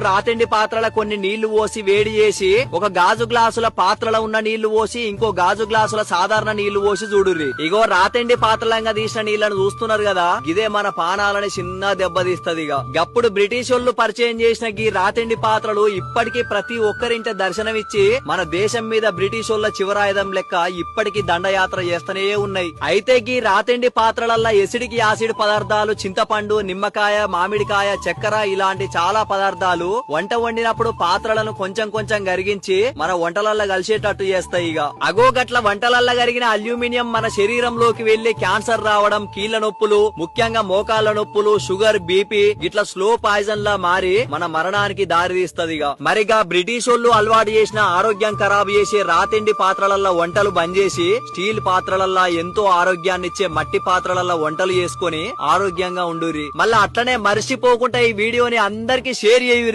రాతిండి పాత్రల కొన్ని నీళ్లు పోసి వేడి చేసి ఒక గాజు గ్లాసుల పాత్రలో ఉన్న నీళ్లు పోసి ఇంకో గాజు గ్లాసుల సాధారణ నీళ్లు పోసి చూడుర్రి. ఇగో రాతిండి పాత్రలంగా తీసిన నీళ్లను చూస్తున్నారు కదా, ఇదే మన పానాలని చిన్న దెబ్బతీస్తది. గప్పుడు బ్రిటిష్ వాళ్ళు పరిచయం చేసిన గీ రాతిండి పాత్రలు ఇప్పటికీ ప్రతి ఒక్కరింట దర్శనమిచ్చి మన దేశం మీద బ్రిటిష్ వాళ్ళ చివరాయుధం లెక్క ఇప్పటికీ దండయాత్ర చేస్తూనే ఉన్నాయి. అయితే గీ రాతిండి పాత్రలల్లా ఎసిడిక్ యాసిడ్ పదార్థాలు, చింతపండు, నిమ్మకాయ, మామిడికాయ, చక్కెర ఇలాంటి చాలా పదార్థాలు వంట వండినప్పుడు పాత్రలను కొంచెం కొంచెం కరిగించి మన వంటలల్లో కలిసేటట్టు చేస్తాయి. అగో గట్ల వంటలల్లో కరిగిన అల్యూమినియం మన శరీరంలోకి వెళ్లి క్యాన్సర్ రావడం, కీళ్ల నొప్పులు, ముఖ్యంగా మోకాళ్ల నొప్పులు, షుగర్, బీపీ ఇట్లా స్లో పాయిజన్ లా మారి మన మరణానికి దారితీస్తది. మరిగా బ్రిటిష్ వాళ్ళు అలవాటు చేసిన ఆరోగ్యం ఖరాబు చేసి రాతిండి పాత్రలల్లో వంటలు బంద్ చేసి స్టీల్ పాత్రలల్లో ఎంతో ఆరోగ్యాన్నిచ్చే మట్టి పాత్రలల్లో వంటలు చేసుకుని ఆరోగ్యంగా ఉండుర్రి. మళ్ళా అట్లనే మర్చిపోకుండా ఈ వీడియోని అందరికి షేర్ చేయుర్రి.